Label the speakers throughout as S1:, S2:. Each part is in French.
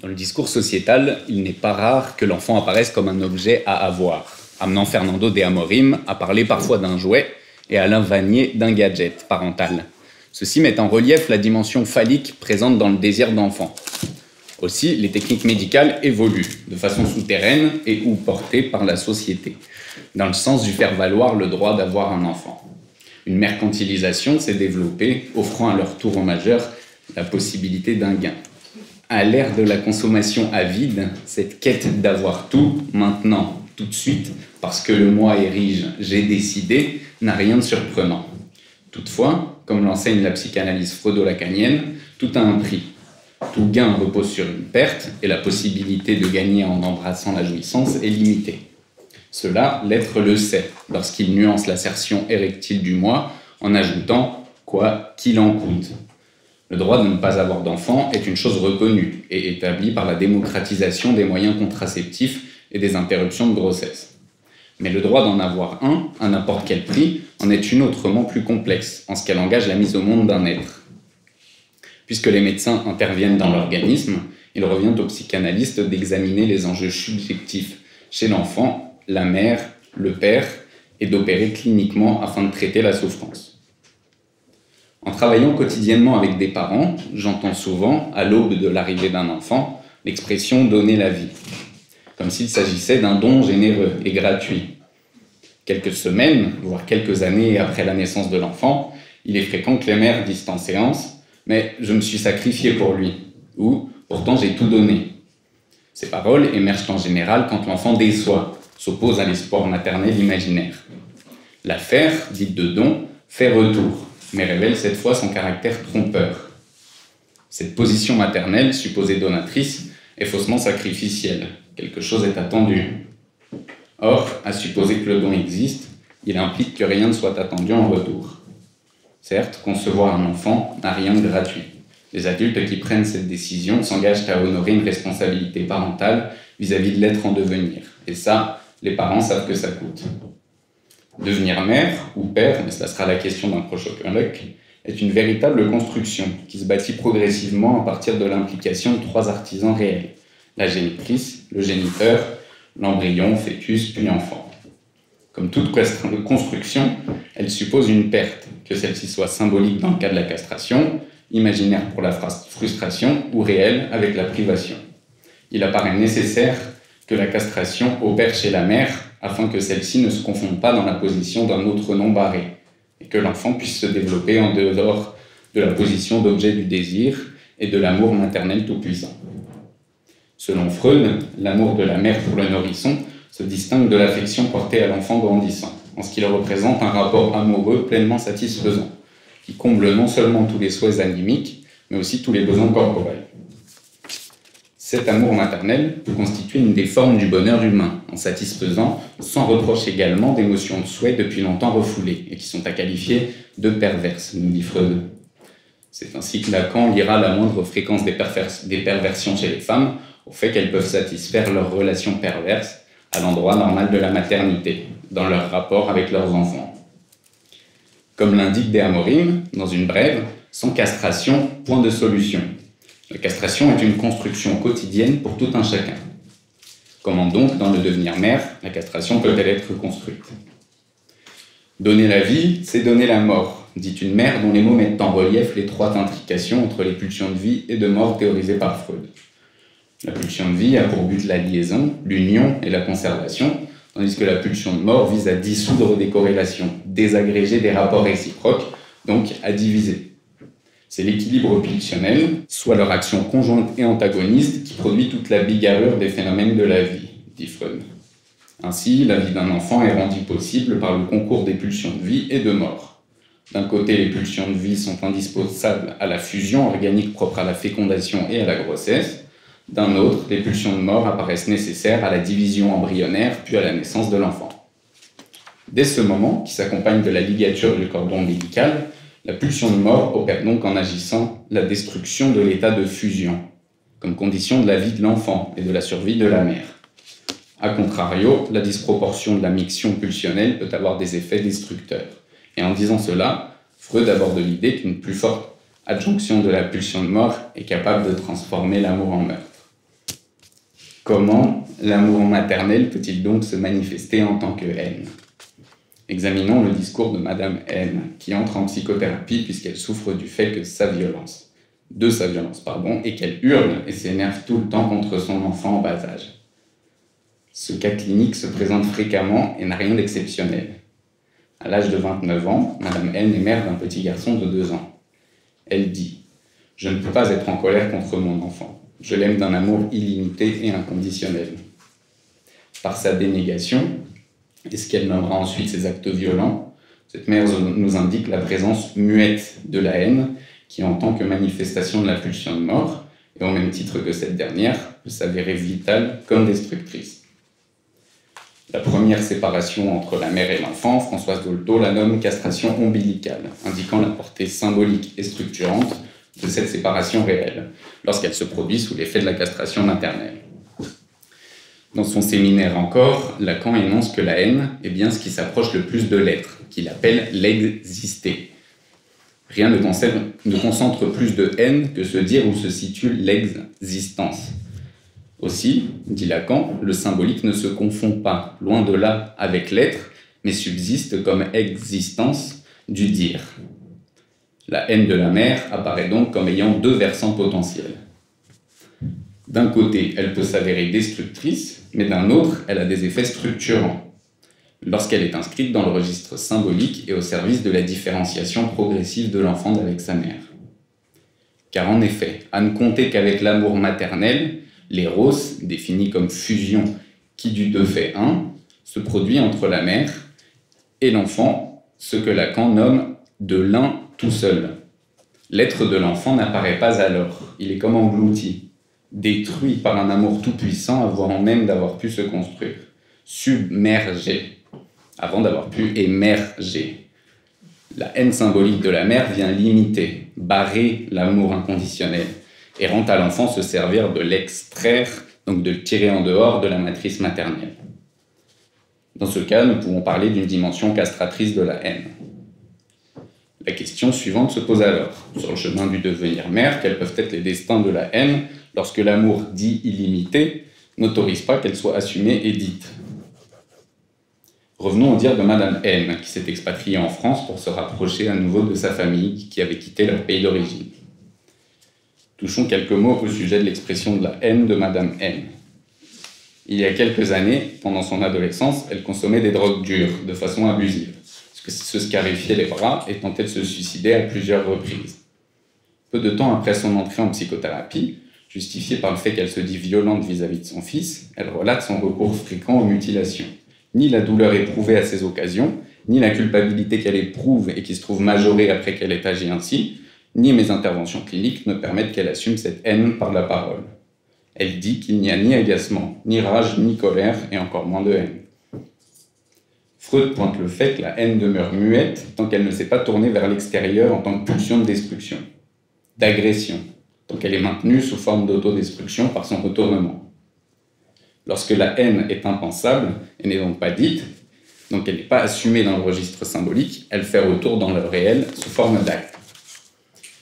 S1: Dans le discours sociétal, il n'est pas rare que l'enfant apparaisse comme un objet à avoir, amenant Fernando de Amorim à parler parfois d'un jouet et Alain Vanier d'un gadget parental. Ceci met en relief la dimension phallique présente dans le désir d'enfant. Aussi, les techniques médicales évoluent de façon souterraine et ou portées par la société, dans le sens du faire valoir le droit d'avoir un enfant. Une mercantilisation s'est développée, offrant à leur tour aux majeurs la possibilité d'un gain. À l'ère de la consommation avide, cette quête d'avoir tout, maintenant, tout de suite, parce que le moi érige « j'ai décidé » n'a rien de surprenant. Toutefois, comme l'enseigne la psychanalyse freudo-lacanienne, tout a un prix. Tout gain repose sur une perte et la possibilité de gagner en embrassant la jouissance est limitée. Cela, l'être le sait, lorsqu'il nuance l'assertion érectile du moi en ajoutant « quoi qu'il en coûte ». Le droit de ne pas avoir d'enfant est une chose reconnue et établie par la démocratisation des moyens contraceptifs et des interruptions de grossesse. Mais le droit d'en avoir un, à n'importe quel prix, en est une autrement plus complexe, en ce qu'elle engage la mise au monde d'un être. Puisque les médecins interviennent dans l'organisme, il revient aux psychanalystes d'examiner les enjeux subjectifs chez l'enfant, la mère, le père, et d'opérer cliniquement afin de traiter la souffrance. En travaillant quotidiennement avec des parents, j'entends souvent, à l'aube de l'arrivée d'un enfant, l'expression « donner la vie », comme s'il s'agissait d'un don généreux et gratuit. Quelques semaines, voire quelques années après la naissance de l'enfant, il est fréquent que les mères disent en séance « mais je me suis sacrifié pour lui » ou « pourtant j'ai tout donné ». Ces paroles émergent en général quand l'enfant déçoit, s'oppose à l'espoir maternel imaginaire. L'affaire, dite de don, fait retour, mais révèle cette fois son caractère trompeur. Cette position maternelle, supposée donatrice, est faussement sacrificielle. Quelque chose est attendu. Or, à supposer que le don existe, il implique que rien ne soit attendu en retour. Certes, concevoir un enfant n'a rien de gratuit. Les adultes qui prennent cette décision s'engagent à honorer une responsabilité parentale vis-à-vis de l'être en devenir. Et ça, les parents savent que ça coûte. Devenir mère ou père, mais cela sera la question d'un prochain colloque, est une véritable construction qui se bâtit progressivement à partir de l'implication de trois artisans réels, la génitrice, le géniteur, l'embryon, fœtus, puis enfant. Comme toute construction, elle suppose une perte, que celle-ci soit symbolique dans le cas de la castration, imaginaire pour la frustration ou réelle avec la privation. Il apparaît nécessaire que la castration opère chez la mère afin que celle-ci ne se confonde pas dans la position d'un autre non barré et que l'enfant puisse se développer en dehors de la position d'objet du désir et de l'amour maternel tout-puissant. Selon Freud, l'amour de la mère pour le nourrisson se distingue de l'affection portée à l'enfant grandissant, en ce qu'il représente un rapport amoureux pleinement satisfaisant, qui comble non seulement tous les souhaits animiques, mais aussi tous les besoins corporels. Cet amour maternel peut constituer une des formes du bonheur humain, en satisfaisant sans reproche également d'émotions de souhait depuis longtemps refoulées, et qui sont à qualifier de perverses, nous dit Freud. C'est ainsi que Lacan liera la moindre fréquence des perversions chez les femmes au fait qu'elles peuvent satisfaire leurs relations perverses à l'endroit normal de la maternité, dans leur rapport avec leurs enfants. Comme l'indique de Amorim, dans une brève, sans castration, point de solution. La castration est une construction quotidienne pour tout un chacun. Comment donc, dans le devenir mère, la castration peut-elle être construite ? Donner la vie, c'est donner la mort, dit une mère dont les mots mettent en relief l'étroite intrication entre les pulsions de vie et de mort théorisées par Freud. La pulsion de vie a pour but la liaison, l'union et la conservation, tandis que la pulsion de mort vise à dissoudre des corrélations, désagréger des rapports réciproques, donc à diviser. C'est l'équilibre pulsionnel, soit leur action conjointe et antagoniste, qui produit toute la bigarrure des phénomènes de la vie, dit Freud. Ainsi, la vie d'un enfant est rendue possible par le concours des pulsions de vie et de mort. D'un côté, les pulsions de vie sont indispensables à la fusion organique propre à la fécondation et à la grossesse. D'un autre, les pulsions de mort apparaissent nécessaires à la division embryonnaire puis à la naissance de l'enfant. Dès ce moment, qui s'accompagne de la ligature du cordon ombilical, la pulsion de mort opère donc en agissant la destruction de l'état de fusion, comme condition de la vie de l'enfant et de la survie de la mère. A contrario, la disproportion de la miction pulsionnelle peut avoir des effets destructeurs. Et en disant cela, Freud aborde l'idée qu'une plus forte adjonction de la pulsion de mort est capable de transformer l'amour en meurtre. Comment l'amour maternel peut-il donc se manifester en tant que haine? Examinons le discours de Madame N, qui entre en psychothérapie puisqu'elle souffre du fait de sa violence, et qu'elle hurle et s'énerve tout le temps contre son enfant en bas âge. Ce cas clinique se présente fréquemment et n'a rien d'exceptionnel. À l'âge de 29 ans, Madame N est mère d'un petit garçon de 2 ans. Elle dit « Je ne peux pas être en colère contre mon enfant. Je l'aime d'un amour illimité et inconditionnel. » Par sa dénégation, et ce qu'elle nommera ensuite ses actes violents, cette mère nous indique la présence muette de la haine qui, en tant que manifestation de la pulsion de mort, et au même titre que cette dernière, peut s'avérer vitale comme destructrice. La première séparation entre la mère et l'enfant, Françoise Dolto la nomme castration ombilicale, indiquant la portée symbolique et structurante de cette séparation réelle, lorsqu'elle se produit sous l'effet de la castration maternelle. Dans son séminaire encore, Lacan énonce que la haine est bien ce qui s'approche le plus de l'être, qu'il appelle l'exister. Rien ne concentre plus de haine que se dire où se situe l'existence. Aussi, dit Lacan, le symbolique ne se confond pas, loin de là, avec l'être, mais subsiste comme existence du dire. La haine de la mère apparaît donc comme ayant 2 versants potentiels. D'un côté, elle peut s'avérer destructrice, mais d'un autre, elle a des effets structurants, lorsqu'elle est inscrite dans le registre symbolique et au service de la différenciation progressive de l'enfant avec sa mère. Car en effet, à ne compter qu'avec l'amour maternel, l'éros, défini comme fusion qui du 2 fait 1, se produit entre la mère et l'enfant, ce que Lacan nomme de l'un tout seul. L'être de l'enfant n'apparaît pas alors, il est comme englouti, détruit par un amour tout-puissant avant même d'avoir pu se construire, submergé, avant d'avoir pu émerger. La haine symbolique de la mère vient limiter, barrer l'amour inconditionnel, et rend à l'enfant se servir de l'extraire, donc de le tirer en dehors de la matrice maternelle. Dans ce cas, nous pouvons parler d'une dimension castratrice de la haine. La question suivante se pose alors, sur le chemin du devenir mère, quels peuvent être les destins de la haine lorsque l'amour dit illimité n'autorise pas qu'elle soit assumée et dite. Revenons au dire de Madame N, qui s'est expatriée en France pour se rapprocher à nouveau de sa famille qui avait quitté leur pays d'origine. Touchons quelques mots au sujet de l'expression de la haine de Madame N. Il y a quelques années, pendant son adolescence, elle consommait des drogues dures, de façon abusive, se scarifiait les bras et tentait de se suicider à plusieurs reprises. Peu de temps après son entrée en psychothérapie, justifiée par le fait qu'elle se dit violente vis-à-vis de son fils, elle relate son recours fréquent aux mutilations. Ni la douleur éprouvée à ces occasions, ni la culpabilité qu'elle éprouve et qui se trouve majorée après qu'elle ait agi ainsi, ni mes interventions cliniques ne permettent qu'elle assume cette haine par la parole. Elle dit qu'il n'y a ni agacement, ni rage, ni colère, et encore moins de haine. Freud pointe le fait que la haine demeure muette tant qu'elle ne s'est pas tournée vers l'extérieur en tant que pulsion de destruction, d'agression, tant qu'elle est maintenue sous forme d'autodestruction par son retournement. Lorsque la haine est impensable et n'est donc pas dite, donc elle n'est pas assumée dans le registre symbolique, elle fait retour dans le réel sous forme d'acte.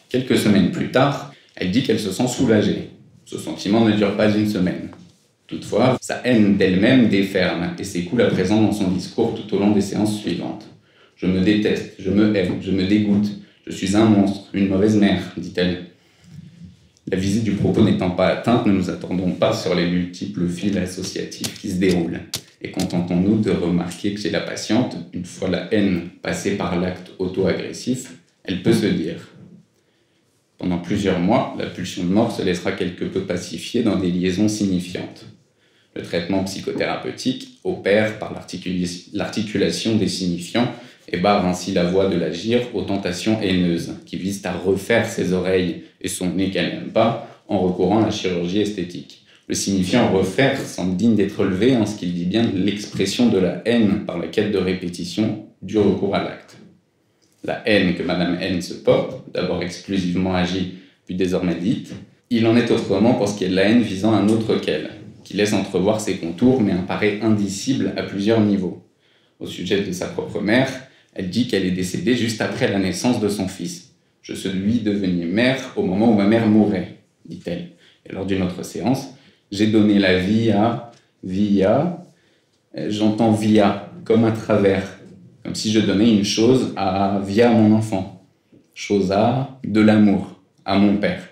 S1: Quelques semaines plus tard, elle dit qu'elle se sent soulagée. Ce sentiment ne dure pas une semaine. Toutefois, sa haine d'elle-même déferle et s'écoule à présent dans son discours tout au long des séances suivantes. « Je me déteste, je me hais, je me dégoûte, je suis un monstre, une mauvaise mère », dit-elle. La visée du propos n'étant pas atteinte, ne nous attendons pas sur les multiples fils associatifs qui se déroulent. Et contentons-nous de remarquer que chez la patiente, une fois la haine passée par l'acte auto-agressif, elle peut se dire « Pendant plusieurs mois, la pulsion de mort se laissera quelque peu pacifier dans des liaisons signifiantes. Le traitement psychothérapeutique opère par l'articulation des signifiants et barre ainsi la voie de l'agir aux tentations haineuses qui visent à refaire ses oreilles et son nez qu'elle n'aime pas en recourant à la chirurgie esthétique. Le signifiant refaire semble digne d'être relevé en ce qu'il dit bien l'expression de la haine par la quête de répétition du recours à l'acte. La haine que Madame N se porte, d'abord exclusivement agie, puis désormais dite, il en est autrement pour ce qui est de la haine visant un autre qu'elle, qui laisse entrevoir ses contours mais apparaît indicible à plusieurs niveaux. Au sujet de sa propre mère, elle dit qu'elle est décédée juste après la naissance de son fils. « Je suis devenue mère au moment où ma mère mourait », dit-elle. Et lors d'une autre séance, J'ai donné la vie à, via, j'entends via, comme à travers, comme si je donnais une chose via mon enfant. Chose à, de l'amour, à mon père.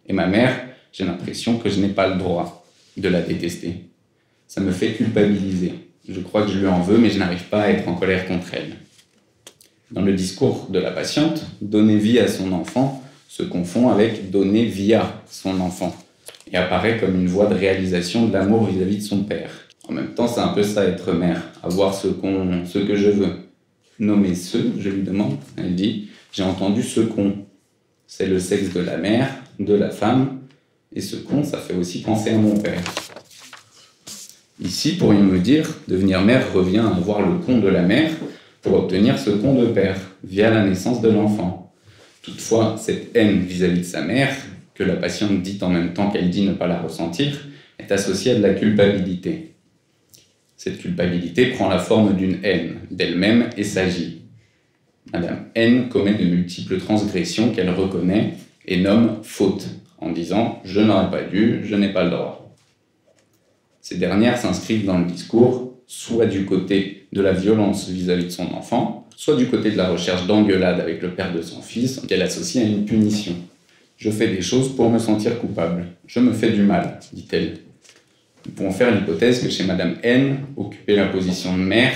S1: Et ma mère, j'ai l'impression que je n'ai pas le droit de la détester. Ça me fait culpabiliser. Je crois que je lui en veux, mais je n'arrive pas à être en colère contre elle. Dans le discours de la patiente, donner vie à son enfant se confond avec donner via son enfant et apparaît comme une voie de réalisation de l'amour vis-à-vis de son père. En même temps, c'est un peu ça être mère, avoir ce que je veux. Nommer ce, je lui demande, elle dit, j'ai entendu ce qu'on. C'est le sexe de la mère, de la femme, et ce qu'on, ça fait aussi penser à mon père. Ici, pourrions me dire, devenir mère revient à avoir le con de la mère pour obtenir ce con de père, via la naissance de l'enfant. Toutefois, cette haine vis-à-vis de sa mère, que la patiente dit en même temps qu'elle dit ne pas la ressentir, est associée à de la culpabilité. Cette culpabilité prend la forme d'une haine d'elle-même et s'agit. Madame N commet de multiples transgressions qu'elle reconnaît et nomme faute, en disant « je n'aurais pas dû, je n'ai pas le droit ». Ces dernières s'inscrivent dans le discours, soit du côté de la violence vis-à-vis de son enfant, soit du côté de la recherche d'engueulade avec le père de son fils, qu'elle associe à une punition. « Je fais des choses pour me sentir coupable. Je me fais du mal », dit-elle. Nous pouvons faire l'hypothèse que chez Madame N, occuper la position de mère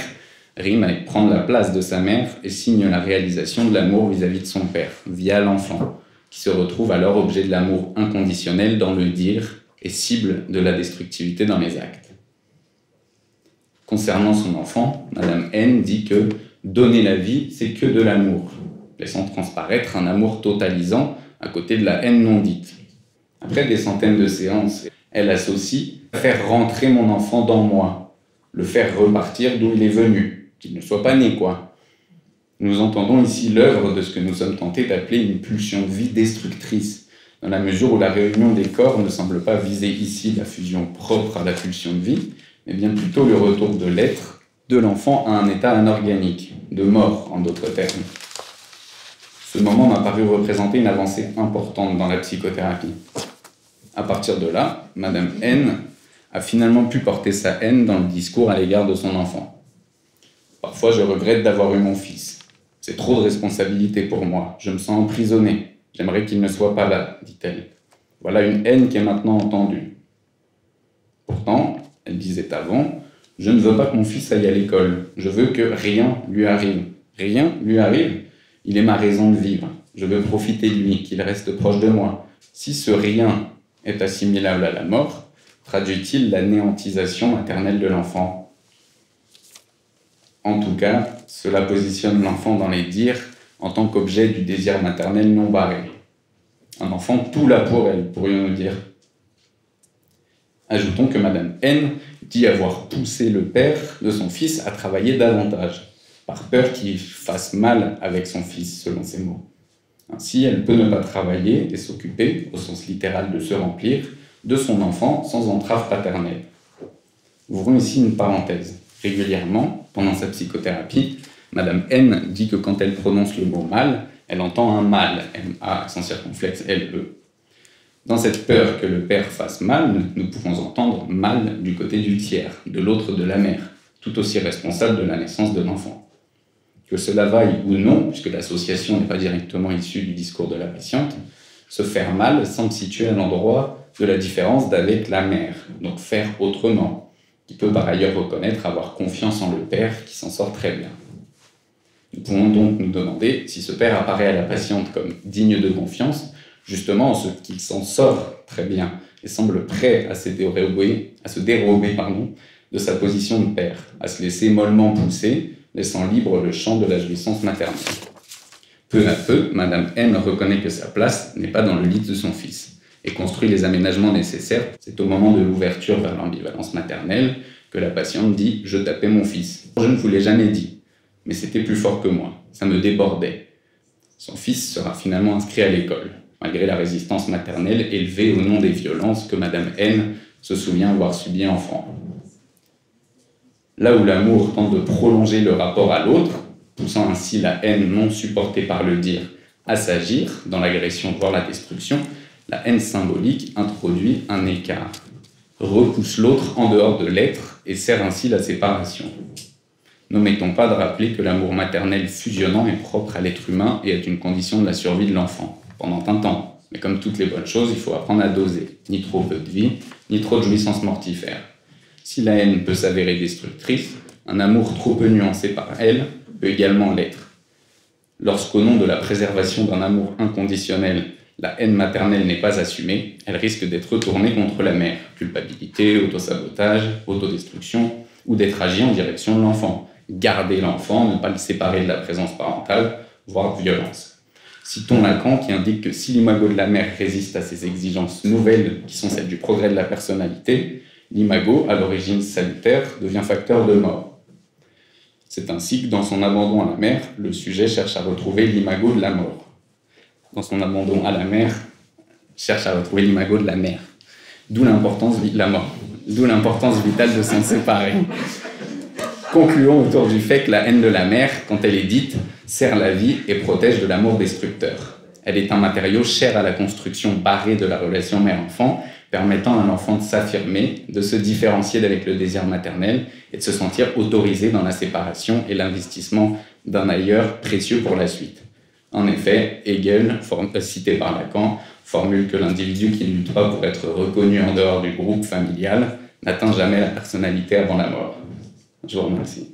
S1: rime avec prendre la place de sa mère et signe la réalisation de l'amour vis-à-vis de son père, via l'enfant, qui se retrouve alors objet de l'amour inconditionnel dans le dire et cible de la destructivité dans les actes. Concernant son enfant, Madame N dit que donner la vie, c'est que de l'amour, laissant transparaître un amour totalisant à côté de la haine non dite. Après des centaines de séances, elle associe faire rentrer mon enfant dans moi, le faire repartir d'où il est venu, qu'il ne soit pas né, quoi. Nous entendons ici l'œuvre de ce que nous sommes tentés d'appeler une pulsion de vie destructrice, dans la mesure où la réunion des corps ne semble pas viser ici la fusion propre à la pulsion de vie, mais bien plutôt le retour de l'être, de l'enfant à un état anorganique, de mort en d'autres termes. Ce moment m'a paru représenter une avancée importante dans la psychothérapie. À partir de là, Madame N a finalement pu porter sa haine dans le discours à l'égard de son enfant. Parfois, je regrette d'avoir eu mon fils. C'est trop de responsabilité pour moi. Je me sens emprisonnée. J'aimerais qu'il ne soit pas là, dit-elle. Voilà une haine qui est maintenant entendue. Pourtant, elle disait avant, je ne veux pas que mon fils aille à l'école. Je veux que rien lui arrive. Rien lui arrive. Il est ma raison de vivre. Je veux profiter de lui, qu'il reste proche de moi. Si ce rien est assimilable à la mort, traduit-il la néantisation maternelle de l'enfant? En tout cas, cela positionne l'enfant dans les dires en tant qu'objet du désir maternel non barré. Un enfant tout là pour elle, pourrions-nous dire. Ajoutons que Madame N dit avoir poussé le père de son fils à travailler davantage, par peur qu'il fasse mal avec son fils, selon ses mots. Ainsi, elle peut ne pas travailler et s'occuper, au sens littéral de se remplir, de son enfant sans entrave paternelle. Ouvrons ici une parenthèse. Régulièrement, pendant sa psychothérapie, Madame N dit que quand elle prononce le mot mal, elle entend un mal, M-A, accent circonflexe, L-E. Dans cette peur que le père fasse mal, nous pouvons entendre mal du côté du tiers, de l'autre de la mère, tout aussi responsable de la naissance de l'enfant. Que cela vaille ou non, puisque l'association n'est pas directement issue du discours de la patiente, se faire mal semble situer à l'endroit de la différence d'avec la mère, donc faire autrement, qui peut par ailleurs reconnaître avoir confiance en le père qui s'en sort très bien. Nous pouvons donc nous demander si ce père apparaît à la patiente comme digne de confiance, justement en ce qu'il s'en sort très bien et semble prêt à se dérober de sa position de père, à se laisser mollement pousser, laissant libre le champ de la jouissance maternelle. Peu à peu, Madame N reconnaît que sa place n'est pas dans le lit de son fils et construit les aménagements nécessaires. C'est au moment de l'ouverture vers l'ambivalence maternelle que la patiente dit « Je tapais mon fils ». Je ne vous l'ai jamais dit, mais c'était plus fort que moi, ça me débordait. Son fils sera finalement inscrit à l'école, malgré la résistance maternelle élevée au nom des violences que Madame N se souvient avoir subies enfant. Là où l'amour tente de prolonger le rapport à l'autre, poussant ainsi la haine non supportée par le dire à s'agir dans l'agression voire la destruction, la haine symbolique introduit un écart. repousse l'autre en dehors de l'être et sert ainsi la séparation. N'omettons pas de rappeler que l'amour maternel fusionnant est propre à l'être humain et est une condition de la survie de l'enfant, pendant un temps. Mais comme toutes les bonnes choses, il faut apprendre à doser, ni trop peu de vie, ni trop de jouissance mortifère. Si la haine peut s'avérer destructrice, un amour trop peu nuancé par elle peut également l'être. Lorsqu'au nom de la préservation d'un amour inconditionnel, la haine maternelle n'est pas assumée, elle risque d'être retournée contre la mère, culpabilité, autosabotage, autodestruction, ou d'être agie en direction de l'enfant. Garder l'enfant, ne pas le séparer de la présence parentale, voire violence. Citons Lacan qui indique que si l'imago de la mère résiste à ces exigences nouvelles qui sont celles du progrès de la personnalité, l'imago, à l'origine salutaire, devient facteur de mort. C'est ainsi que dans son abandon à la mère, le sujet cherche à retrouver l'imago de la mort. Dans son abandon à la mère, cherche à retrouver l'imago de la mère. D'où l'importance vitale de s'en séparer. Concluons autour du fait que la haine de la mère, quand elle est dite, sert la vie et protège de l'amour destructeur. Elle est un matériau cher à la construction barrée de la relation mère-enfant, permettant à l'enfant de s'affirmer, de se différencier d'avec le désir maternel et de se sentir autorisé dans la séparation et l'investissement d'un ailleurs précieux pour la suite. En effet, Hegel, cité par Lacan, formule que l'individu qui ne lutte pas pour être reconnu en dehors du groupe familial n'atteint jamais la personnalité avant la mort. Je vous remercie.